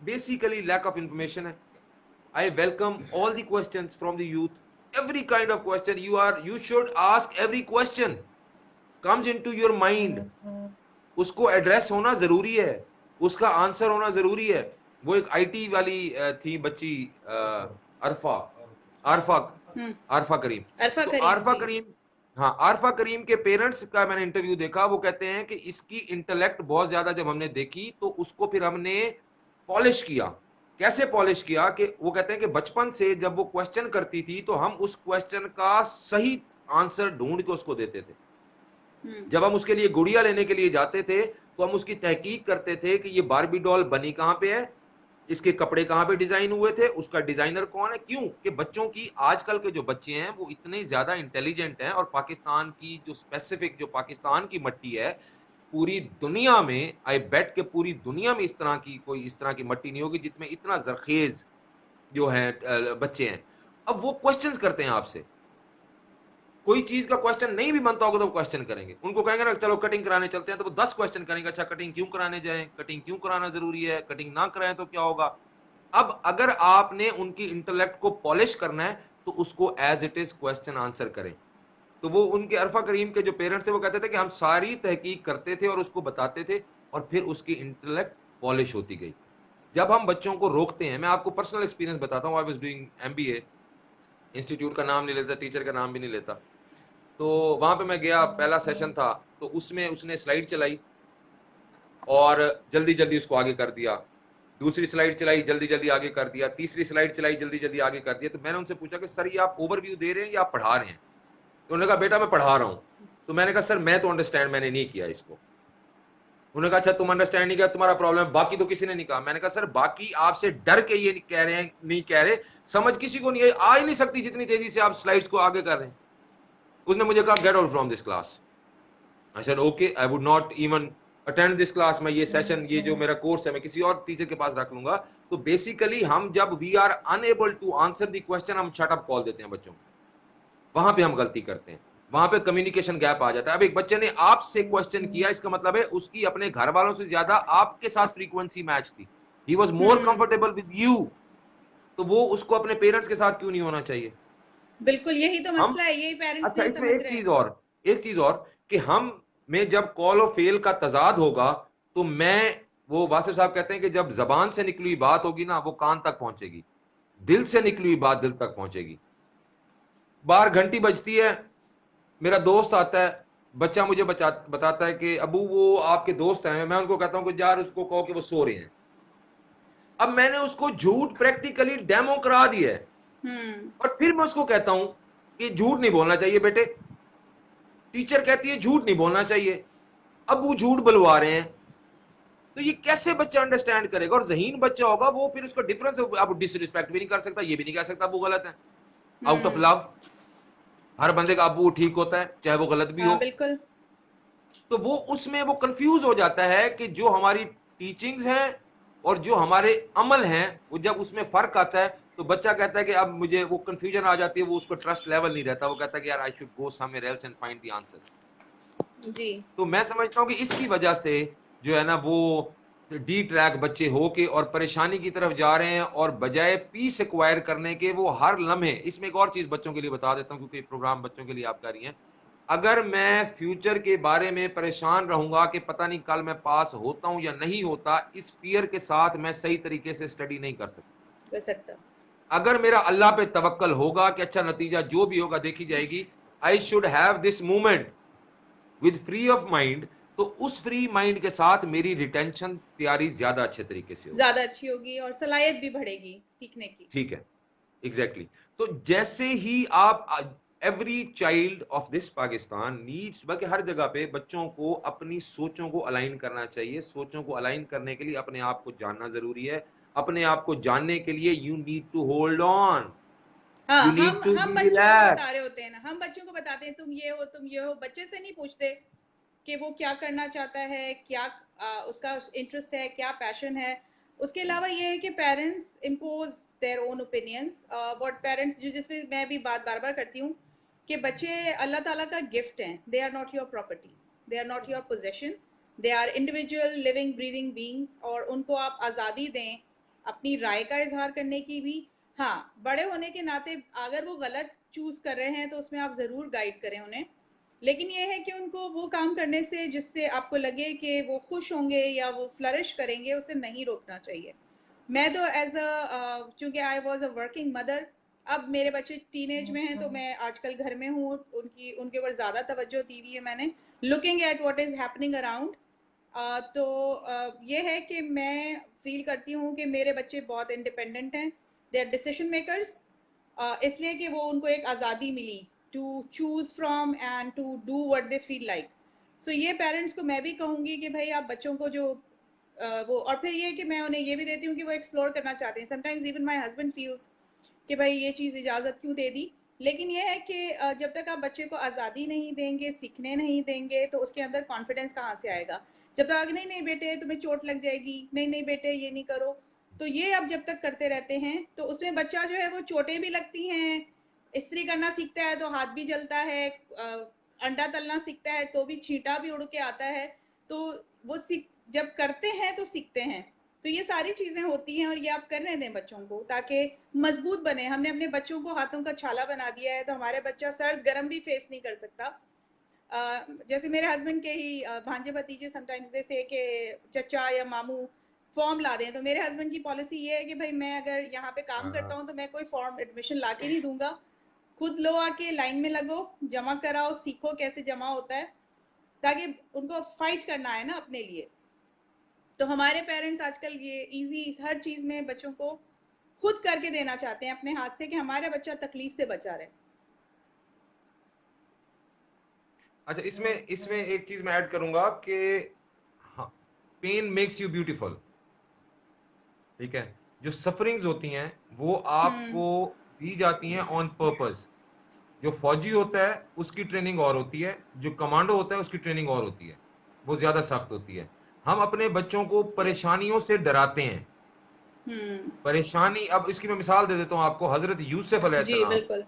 بیسیکلی لیک آف انفارمیشن ہے. I welcome all the questions from the youth. Every kind of question you should ask. Every question comes into your mind. اس کو ایڈریس ہونا ضروری ہے, اس کا آنسر ہونا ضروری ہے. وہ ایک آئی ٹی والی تھی بچی, عارفہ کریم. ہاں, عارفہ کریم کے پیرنٹس کا میں نے انٹرویو دیکھا. وہ کہتے ہیں کہ اس کی انٹلیکٹ بہت زیادہ جب ہم نے دیکھی تو اس کو پھر ہم نے پالش کیا. کیسے پالش کیا؟ کہ وہ کہتے ہیں کہ بچپن سے جب وہ کوشچن کرتی تھی تو ہم اس کوشچن کا صحیح آنسر ڈھونڈ کے اس کو دیتے تھے. جب ہم اس کے لیے گڑیا لینے کے لیے جاتے تھے تو ہم اس کی تحقیق کرتے تھے کہ یہ باربی ڈال بنی کہاں پہ ہے, اس کے کپڑے کہاں پہ ڈیزائن ہوئے تھے, اس کا ڈیزائنر کون ہے. کیوں کہ بچوں کی, آج کل کے جو بچے ہیں وہ اتنے زیادہ انٹیلیجنٹ ہیں, اور پاکستان کی جو اسپیسیفک, جو پاکستان کی مٹی ہے, پوری دنیا میں آئی بیٹ کہ پوری دنیا میں اس طرح کی کوئی اس طرح کی مٹی نہیں ہوگی جس میں اتنا زرخیز جو ہے بچے ہیں. اب وہ کوشچنز کرتے ہیں آپ سے, کوئی چیز کا کوشچن نہیں بھی بنتا ہوگا تو وہ کوشچن کریں گے. ان کو کہیں گے نا چلو کٹنگ کرانے چلتے ہیں, تو وہ 10 کوشچن کریں گے. اچھا کٹنگ کیوں کرانے جائیں, کٹنگ کیوں کرانا ضروری ہے, کٹنگ نہ کرائیں تو کیا ہوگا. اب اگر آپ نے ان کی انٹلیکٹ کو پالش کرنا ہے تو اس کو as it is question answer کریں. تو وہ ان کے عرفہ کریم کے جو پیرنٹس تھے وہ کہتے تھے کہ ہم ساری تحقیق کرتے تھے اور اس کو بتاتے تھے, اور پھر اس کی انٹلیکٹ پالش ہوتی گئی. جب ہم بچوں کو روکتے ہیں, میں آپ کو پرسنل ایکسپیرینس بتاتا ہوں. I was doing MBA, institute کا نام نہیں لیتا, ٹیچر کا نام بھی نہیں لیتا. تو وہاں پہ میں گیا, پہلا سیشن تھا, تو اس میں اس نے سلائیڈ چلائی اور جلدی جلدی اس کو آگے کر دیا. دوسری سلائیڈ چلائی, جلدی جلدی آگے کر دیا. تیسری سلائیڈ چلائی, جلدی جلدی آگے کر دیا. تو میں نے ان سے پوچھا کہ سر یہ آپ اوور ویو دے رہے ہیں یا آپ پڑھا رہے ہیں؟ تو انہوں نے کہا بیٹا میں پڑھا رہا ہوں. تو میں نے کہا سر میں تو انڈرسٹینڈ میں نے نہیں کیا اس کو. انہوں نے کہا اچھا تم انڈرسٹینڈ نہیں کیا, تمہارا پرابلم ہے, باقی تو کسی نے نہیں کہا. میں نے کہا سر باقی آپ سے ڈر کے یہ کہہ رہے ہیں, نہیں کہہ رہے, سمجھ کسی کو نہیں ہے, آ ہی نہیں سکتی جتنی تیزی سے آپ سلائیڈز کو آگے کر رہے ہیں. اس نے مجھے کہا get out from this class. I said okay, I would not even attend this class. میں یہ سیشن, یہ جو میرا کورس ہے, میں کسی اور ٹیچر کے پاس رکھ لوں گا. تو بیسیکلی ہم جب we are unable to answer the question, ہم شٹ اپ کال دیتے ہیں بچوں کو. وہاں پہ ہم غلطی کرتے ہیں, وہاں پہ کمیونیکیشن گیپ آ جاتا ہے. اب ایک بچے نے آپ سے کوشچن کیا, اس کا مطلب ہے اس کی اپنے گھر والوں سے زیادہ آپ کے ساتھ فریکوینسی میچ تھی. He was more comfortable with you. تو وہ اس کو اپنے پیرنٹس کے ساتھ کیوں نہیں ہونا چاہیے؟ بالکل یہی تو مسئلہ ہے, یہی پیرنٹس اچھا اس میں ایک چیز اور کہ ہم میں جب کال و فیل کا تضاد ہوگا تو میں, وہ واسف صاحب کہتے ہیں کہ جب زبان سے نکلی ہوئی بات ہوگی نا وہ کان تک پہنچے گی, دل سے نکلی ہوئی بات دل تک پہنچے گی. باہر گھنٹی بجتی ہے, میرا دوست آتا ہے, بچہ مجھے بتاتا ہے کہ ابو وہ آپ کے دوست ہیں. میں ان کو کہتا ہوں کہ یار اس کو کہو کہ وہ سو رہے ہیں. اب میں نے اس کو جھوٹ پریکٹیکلی ڈیمو کرا دیا ہے, اور پھر میں اس کو کہتا ہوں کہ جھوٹ نہیں بولنا چاہیے بیٹے, ٹیچر کہتی ہے جھوٹ نہیں بولنا چاہیے, ابو جھوٹ بلوا رہے ہیں, تو یہ کیسے بچہ انڈرسٹینڈ کرے گا؟ اور ذہین بچہ ہوگا وہ پھر اس کو ڈفرنس, اب ڈس رسپیکٹ بھی نہیں کر سکتا, یہ بھی نہیں کہہ سکتا ابو غلط ہے, آؤٹ آف لو. ہر بندے کا ابو ٹھیک ہوتا ہے چاہے وہ غلط بھی ہاں ہو. بالکل. تو وہ اس میں وہ کنفیوز ہو جاتا ہے کہ جو ہماری ٹیچنگز ہیں اور جو ہمارے عمل ہیں, وہ جب اس میں فرق آتا ہے تو بچہ کہتا ہے کہ اب مجھے وہ کنفیوژن آ جاتی ہے, وہ اس کو ٹرسٹ لیول نہیں رہتا, وہ کہتا ہے کہ یار I should go somewhere else and find the answers. جی. تو میں سمجھتا ہوں کہ اس کی وجہ سے جو ہے نا وہ ڈی ٹریک بچے ہو کے اور پریشانی کی طرف جا رہے ہیں, اور بجائے پیس ایکوائر کرنے کے وہ ہر لمحے. اس میں ایک اور چیز بچوں کے لیے بتا دیتا ہوں, کیونکہ یہ پروگرام بچوں کے لیے آپ کر رہی ہیں. اگر میں فیوچر کے بارے میں پریشان رہوں گا کہ پتہ نہیں کل میں پاس ہوتا ہوں یا نہیں ہوتا, اس فیئر کے ساتھ میں صحیح طریقے سے اسٹڈی نہیں کر سکتا. اگر میرا اللہ پہ توکل ہوگا کہ اچھا نتیجہ جو بھی ہوگا دیکھی جائے گی, I should have this moment with free of mind, تو اس فری مائنڈ کے ساتھ میری ریٹینشن تیاری زیادہ اچھے طریقے سے ہوگی, زیادہ اچھی ہوگی اور صلاحیت بھی بڑھے گی سیکھنے کی. ٹھیک ہے, ایگزیکٹلی. تو جیسے ہی آپ, every child of this Pakistan needs, بلکہ ہر جگہ پہ بچوں کو اپنی سوچوں کو الائن کرنا چاہیے. سوچوں کو الائن کرنے کے لیے اپنے آپ کو جاننا ضروری ہے. اپنے آپ کو جاننے کے لیے you need to hold on, ہاں, you need to humble بچوں کو بتا ریلیکس. رہے ہوتے ہیں نا, ہم بچوں کو بتاتے ہیں تم یہ ہو تم یہ ہو, بچے سے نہیں پوچھتے کہ وہ کیا کرنا چاہتا ہے, کیا اس کا انٹرسٹ ہے, کیا پیشن ہے. اس کے علاوہ یہ ہے کہ parents impose their own opinions. What parents, جس میں میں بھی بات بار بار کرتی ہوں کہ بچے اللہ تعالیٰ کا گفٹ ہیں. They are not your property, they are not your possession, they are individual living breathing beings. اور ان کو آپ آزادی دیں اپنی رائے کا اظہار کرنے کی بھی. ہاں, بڑے ہونے کے ناطے اگر وہ غلط چوز کر رہے ہیں تو اس میں آپ ضرور گائیڈ کریں انہیں, لیکن یہ ہے کہ ان کو وہ کام کرنے سے جس سے آپ کو لگے کہ وہ خوش ہوں گے یا وہ فلرش کریں گے, اسے نہیں روکنا چاہیے. میں تو ایز چونکہ I was a working mother, اب میرے بچے ٹین ایج میں ہیں تو میں آج کل گھر میں ہوں, ان کے اوپر زیادہ توجہ دی ہوئی ہے میں نے, looking at what is happening around. تو یہ ہے کہ میں فیل کرتی ہوں کہ میرے بچے بہت انڈیپینڈنٹ ہیں, دے آر ڈیسیشن میکرز, اس لیے کہ وہ ان کو ایک آزادی ملی to choose from and to do what they feel like. So یہ پیرنٹس کو میں بھی کہوں گی کہ بھائی آپ بچوں کو جو وہ, اور پھر یہ کہ میں انہیں یہ بھی دیتی ہوں کہ وہ ایکسپلور کرنا چاہتے ہیں. Some times even my husband feels کہ بھائی یہ چیز اجازت کیوں دے دی, لیکن یہ ہے کہ جب تک آپ بچے کو آزادی نہیں دیں گے, سیکھنے نہیں دیں گے, تو اس کے اندر کانفیڈینس کہاں سے آئے گا؟ جب تک نہیں نہیں بیٹے تمہیں چوٹ لگ جائے گی, نہیں نہیں بیٹے یہ نہیں کرو, تو یہ اب جب تک کرتے رہتے ہیں تو اس میں بچہ جو ہے وہ چوٹیں بھی لگتی ہیں, استری کرنا سیکھتا ہے تو ہاتھ بھی جلتا ہے, انڈا تلنا سیکھتا ہے تو بھی چھینٹا بھی اڑ کے آتا ہے. تو وہ جب کرتے ہیں تو سیکھتے ہیں. تو یہ ساری چیزیں ہوتی ہیں, اور یہ آپ کرنے دیں بچوں کو تاکہ مضبوط بنے. ہم نے اپنے بچوں کو ہاتھوں کا چھالا بنا دیا ہے, تو ہمارے بچہ سرد گرم بھی فیس نہیں کر سکتا. جیسے میرے ہسبینڈ کے ہی بھانجے بھتیجے سم ٹائمز دے سے کہ چچا یا ماموں فارم لا دیں, تو میرے ہسبینڈ کی پالیسی یہ ہے کہ بھائی میں اگر یہاں پہ کام کرتا ہوں تو میں کوئی فارم ایڈمیشن لا کے نہیں دوں گا, خود لو, آ کے لائن میں لگو, جمع کراؤ, سیکھو کیسے جمع ہوتا ہے, تاکہ ان کو فائٹ کرنا ہے نا اپنے لیے. تو ہمارے پیرنٹس آج کل یہ ایزی ہر چیز میں بچوں کو خود کر کے دینا چاہتے ہیں اپنے ہاتھ سے, کہ ہمارا بچہ تکلیف سے بچا رہے. اچھا, اس میں ایک چیز میں ایڈ کروں گا کہ پین میکس یو بیوٹیفل. ٹھیک ہے, جو سفرنگز ہوتی ہیں وہ آپ کو دی جاتی ہیں آن پرپز. جو فوجی ہوتا ہے اس کی ٹریننگ اور ہوتی ہے, جو کمانڈو ہوتا ہے اس کی ٹریننگ اور ہوتی ہے, وہ زیادہ سخت ہوتی ہے. ہم اپنے بچوں کو پریشانیوں سے ڈراتے ہیں. پریشانی, اب اس کی میں مثال دے دیتا ہوں آپ کو, حضرت یوسف علیہ جی السلام, بالکل.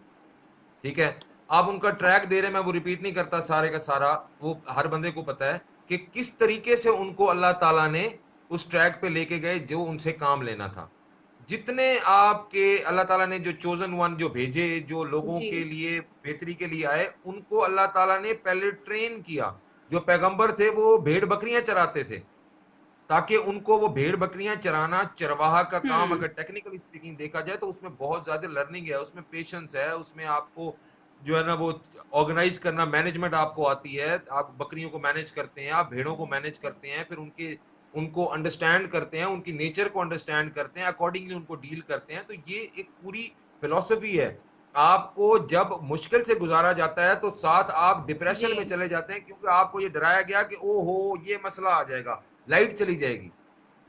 ٹھیک ہے, آپ ان کا ٹریک دے رہے ہیں, میں وہ ریپیٹ نہیں کرتا سارے کا سارا, وہ ہر بندے کو پتا ہے کہ کس طریقے سے ان کو اللہ تعالیٰ نے اس ٹریک پہ لے کے گئے جو ان سے کام لینا تھا. جتنے آپ کے اللہ تعالیٰ نے جو چوزن ون جو بھیجے, جو لوگوں جی کے لیے بہتری کے لیے آئے, ان کو اللہ تعالیٰ نے پہلے ٹرین کیا. جو پیغمبر تھے وہ بھیڑ بکریاں چراتے تھے, تاکہ ان کو وہ بھیڑ بکریاں چرانا چرواہا کا کام, اگر ٹیکنیکلی اسپیکنگ دیکھا جائے تو اس میں بہت زیادہ لرننگ ہے, اس میں پیشنس ہے, اس میں آپ کو جو ہے نا وہ آرگنائز کرنا, مینجمنٹ آپ کو آتی ہے, آپ بکریوں کو مینج کرتے ہیں, آپ بھیڑوں کو مینج کرتے ہیں, پھر ان کو انڈرسٹینڈ کرتے ہیں, ان کی نیچر کو انڈرسٹینڈ کرتے ہیں, اکارڈنگلی ان کو ڈیل کرتے ہیں. تو یہ ایک پوری فلسفی ہے. آپ کو جب مشکل سے گزارا جاتا ہے تو ساتھ آپ ڈپریشن جی میں چلے جاتے ہیں، کیونکہ آپ کو یہ ڈرایا گیا کہ او ہو یہ مسئلہ آ جائے گا، لائٹ چلی جائے گی.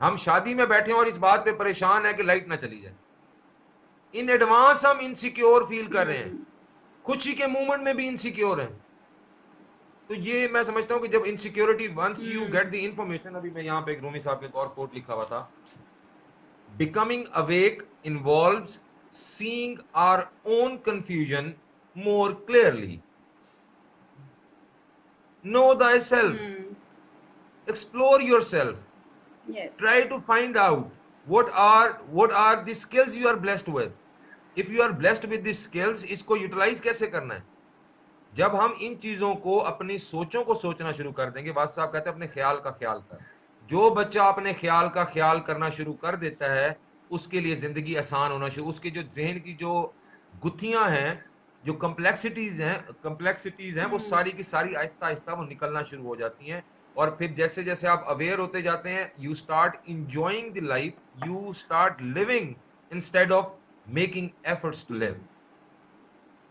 ہم شادی میں بیٹھے ہیں اور اس بات پہ پریشان ہیں کہ لائٹ نہ چلی جائے. ان ایڈوانس ہم انسیکیور فیل کر رہے ہیں، خوشی کے مومنٹ میں بھی انسیکیور ہیں. تو یہ میں سمجھتا ہوں کہ جب insecurity once you get the information, ابھی میں یہاں پہ ایک رومی صاحب کے ایک اور کوٹ لکھا ہوا تھا، becoming awake involves seeing our own confusion more clearly. Know thyself, explore yourself, yes try to find out what are the skills you are blessed with. If you are blessed with these skills, اس کو utilise کیسے کرنا ہے؟ جب ہم ان چیزوں کو اپنی سوچوں کو سوچنا شروع کر دیں گے، واس صاحب کہتے ہیں اپنے خیال کا خیال کر. جو بچہ اپنے خیال کا خیال کرنا شروع کر دیتا ہے اس کے لیے زندگی آسان ہونا شروع، اس کے جو ذہن کی جو گتھیاں ہیں، جو کمپلیکسٹیز ہیں وہ ساری کی ساری آہستہ آہستہ وہ نکلنا شروع ہو جاتی ہیں. اور پھر جیسے جیسے آپ اویئر ہوتے جاتے ہیں، you start enjoying the life, you start living instead of making efforts to live.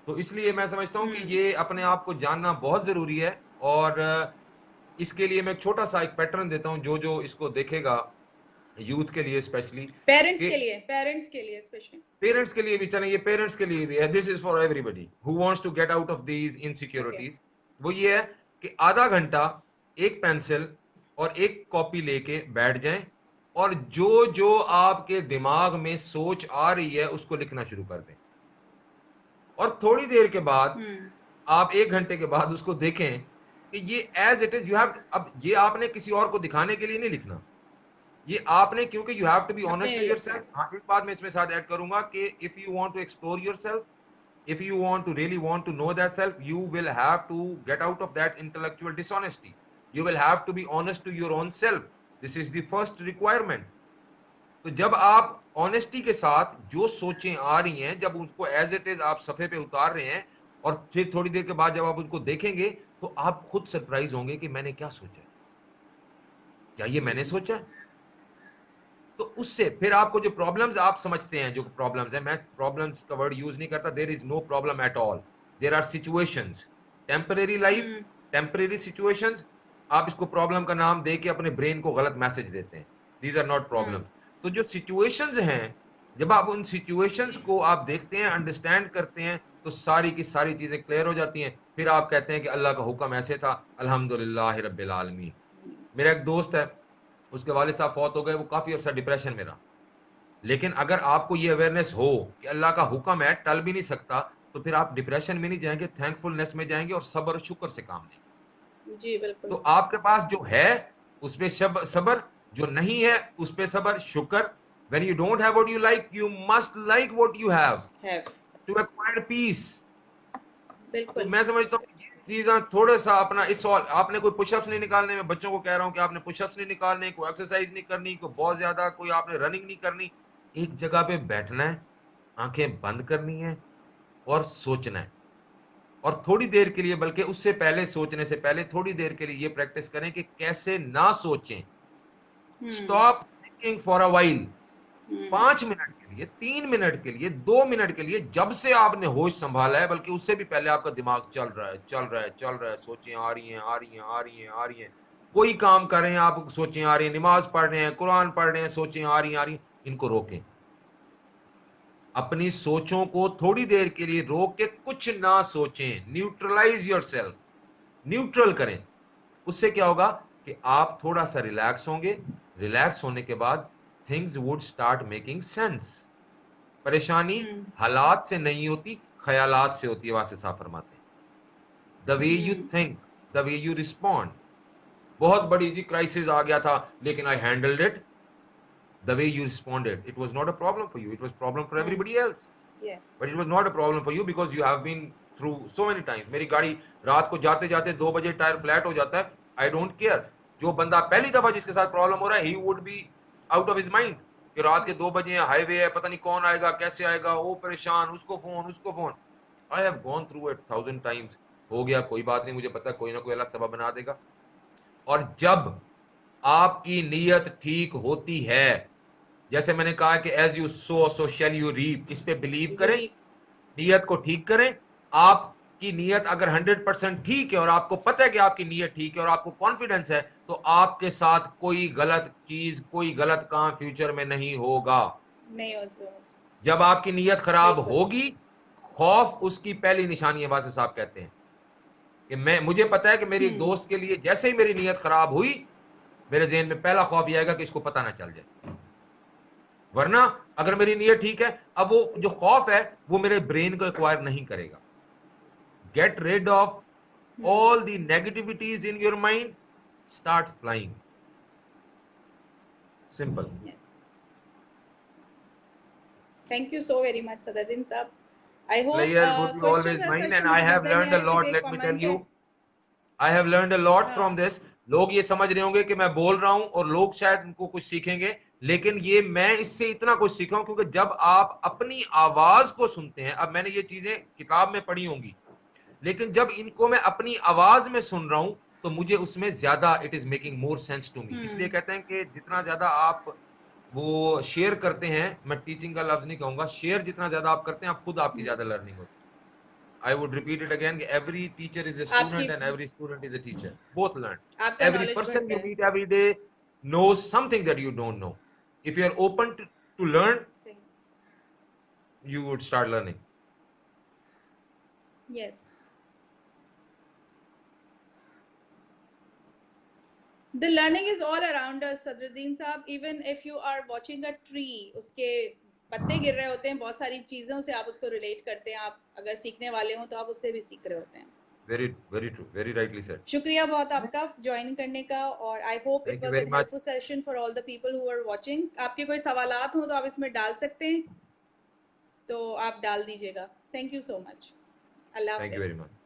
تو اس لیے میں سمجھتا ہوں کہ یہ اپنے آپ کو جاننا بہت ضروری ہے. اور اس کے لیے میں ایک چھوٹا سا ایک پیٹرن دیتا ہوں جو اس کو دیکھے گا، یوتھ کے لیے اسپیشلی، پیرنٹس کہ کے لیے اسپیشلی پیرنٹس کے لیے بھی چلیں، یہ پیرنٹس کے لیے بھی ہے، this is for everybody who wants to get out of these insecurities. وہ یہ ہے کہ آدھا گھنٹہ ایک پینسل اور ایک کاپی لے کے بیٹھ جائیں اور جو آپ کے دماغ میں سوچ آ رہی ہے اس کو لکھنا شروع کر دیں. اور تھوڑی دیر کے بعد آپ ایک گھنٹے کے بعد اس کو دیکھیں کہ یہ as it is you have. اب یہ آپ نے کسی اور کو دکھانے کے لیے نہیں لکھنا، یہ آپ نے، کیونکہ you have to be honest to yourself. ہاں ایک بات میں اس میں ساتھ ایڈ کروں گا کہ if you want to explore yourself, if you want to really want to know that self, you will have to get out of that intellectual dishonesty. You will have to be honest to your own self. This is the first requirement. تو جب آپ honesty کے ساتھ جو سوچیں آ رہی ہیں، جب ان کو ایز اٹ از آپ صفحے پہ اتار رہے ہیں اور پھر تھوڑی دیر کے بعد جب آپ ان کو دیکھیں گے تو آپ خود سرپرائز ہوں گے کہ میں نے کیا سوچا، کیا یہ میں نے سوچا. تو اس سے پھر آپ کو جو پرابلمز آپ سمجھتے ہیں، جو پرابلمز ہیں، میں پرابلمز کا ورڈ یوز نہیں کرتا، there is no problem at all, there are situations, temporary life, temporary situations. آپ اس کو پرابلم کا نام دے کے اپنے برین کو غلط میسج دیتے ہیں، دیز آر ناٹ پرابلم. تو جو سچویشنز ہیں، جب آپ ان سچویشنز کو آپ دیکھتے ہیں، انڈرسٹینڈ کرتے ہیں، تو ساری کی ساری چیزیں کلیئر ہو جاتی ہیں. پھر آپ کہتے ہیں کہ اللہ کا حکم ایسے تھا، الحمدللہ رب العالمین. میرا ایک دوست ہے، اس کے والد صاحب فوت ہو گئے، وہ کافی عرصہ ڈپریشن میں رہا. لیکن اگر آپ کو یہ اویئرنیس ہو کہ اللہ کا حکم ہے، ٹل بھی نہیں سکتا، تو پھر آپ ڈپریشن میں نہیں جائیں گے، تھینک فلنس میں جائیں گے اور صبر و شکر سے کام لیں گے. جی بالکل. تو آپ کے پاس جو ہے اس پہ صبر، جو نہیں ہے اس پہ صبر شکر. when you don't have what you like, you must like what you have to acquire peace. تو میں سمجھتا ہوں یہ چیزاں تھوڑا سا اپنا اٹس آل. آپ نے کوئی پش اپس نہیں نکالنے، میں بچوں کو کہہ رہا ہوں کہ آپ نے پش اپس نہیں نکالنے، کوئی ایکسرسائز نہیں کرنی، کوئی بہت زیادہ کوئی آپ نے رننگ نہیں کرنی. ایک جگہ پہ بیٹھنا ہے، آنکھیں بند کرنی ہے اور سوچنا ہے. اور تھوڑی دیر کے لیے، بلکہ اس سے پہلے، سوچنے سے پہلے تھوڑی دیر کے لیے یہ پریکٹس کریں کہ کیسے نہ سوچیں. Stop thinking for a while. 5 minute کے لیے، 3 منٹ کے لیے، 2 منٹ کے لیے، جب سے آپ نے ہوش سنبھالا ہے، بلکہ اس سے بھی پہلے آپ کا دماغ چل رہا ہے، سوچیں آ رہی ہیں. کوئی کام کر رہے ہیں آپ، سوچیں آ رہی ہیں، نماز پڑھ رہے ہیں، قرآن پڑھ رہے ہیں، سوچیں آ رہی ہیں. ان کو روکیں، اپنی سوچوں کو تھوڑی دیر کے لیے روک کے کچھ نہ سوچیں. نیوٹرلائز یور سیلف، نیوٹرل کریں. اس سے کیا ہوگا کہ آپ تھوڑا سا ریلیکس ہوں گے. ریلیکس ہونے کے بعد things would start making sense. پریشانی حالات سے نہیں ہوتی، خیالات سے ہوتی ہے، واسطے صاحب فرماتے ہیں. the way you think, the way you respond. بہت بڑی جی کرائسس آ گیا تھا لیکن I handled it. The way you responded, it was not a problem for you, it was a problem for everybody else. But it was not a problem for you because you have been through so many times. میری گاڑی رات کو جاتے جاتے 2 بجے tyre flat ہو جاتا ہے، I don't care. جو بندہ پہلی دفعہ جس کے ساتھ پرابلم ہو رہا ہے he would be out of his mind کہ رات کے 2 بجے ہائی وے ہے، پتہ نہیں کون آئے گا، کیسے آئے گا، وہ پریشان، اس کو phone. I have gone through it 1000 times. ہو گیا، کوئی بات نہیں، مجھے پتا کوئی نہ کوئی اللہ سبب بنا دے گا. اور جب آپ کی نیت ٹھیک ہوتی ہے، جیسے میں نے کہا کہ as you sow so shall you reap, اس پہ بلیو کریں. نیت کو ٹھیک کریں. آپ کی نیت اگر 100% ٹھیک ہے اور آپ کو پتہ ہے کہ آپ کی نیت ٹھیک ہے اور آپ کو کانفیڈنس ہے, تو آپ کے ساتھ کوئی غلط چیز, کوئی غلط کام فیوچر میں نہیں ہوگا. نہیں ہو سکتا. جب آپ کی نیت خراب بالکل. ہوگی, خوف اس کی پہلی نشانی ہے. واسف صاحب کہتے ہیں کہ مجھے پتا ہے کہ میری ایک دوست کے لیے جیسے ہی میری نیت خراب ہوئی, میرے ذہن میں پہلا خوف یہ آئے گا کہ اس کو پتہ نہ چل جائے. ورنہ اگر میری نیت ٹھیک ہے, اب وہ جو خوف ہے وہ میرے برین کو ایکوائر نہیں کرے گا. Get rid of all the negativities in your mind, start flying. Simple. Yes. Thank you so very much, Sadruddin Saab. I hope Pleasure would be questions always as mine, such and تو I مجھے have نظر نہیں learned a آئے, صرف lot. ایک Let me tell comment ہے. you, I have learned a lot from this. لوگ یہ سمجھ رہے ہوں گے کہ میں بول رہا ہوں اور لوگ شاید ان کو کچھ سیکھیں گے, لیکن یہ میں اس سے اتنا کچھ سیکھا ہوں کیونکہ جب آپ اپنی آواز کو سنتے ہیں, اب میں نے یہ چیزیں کتاب میں پڑھی ہوں گی, لیکن جب ان کو میں اپنی آواز میں سن رہا ہوں تو مجھے اس میں زیادہ it is making more sense to me. اس لیے کہتے ہیں کہ جتنا زیادہ آپ وہ شیئر کرتے ہیں, میں ٹیچنگ کا لفظ نہیں کہوں گا, شیئر جتنا زیادہ آپ کرتے ہیں, آپ خود آپ کی زیادہ لرننگ ہوتی ہے. I would repeat it again, every teacher is a آپ کی student and every student is a teacher. Both learn. آپ کا Every نالج person بڑھتا you ہے. meet every day knows something that you don't know. If you are open to learn, صحیح. you would start learning. Yes. The learning is all around us, Sadruddin Saab. Even if you are watching a tree, اس کے پتے گر رہے ہوتے ہیں, بہت ساری چیزوں سے آپ اس کو ریلیٹ کرتے ہیں. آپ اگر سیکھنے والے ہوں تو آپ اس سے بھی سیکھ رہے ہوتے ہیں. Very, very true. Very rightly said. شکریہ بہت آپ کا جوائن کرنے کا, اور I hope it Thank you was very an much. Helpful session for all the people who are watching. آپ کے کوئی سوالات ہوں تو آپ اس میں ڈال سکتے ہیں, تو آپ ڈال دیجیے گا. Thank you so much. Allah Thank you very حافظ. much.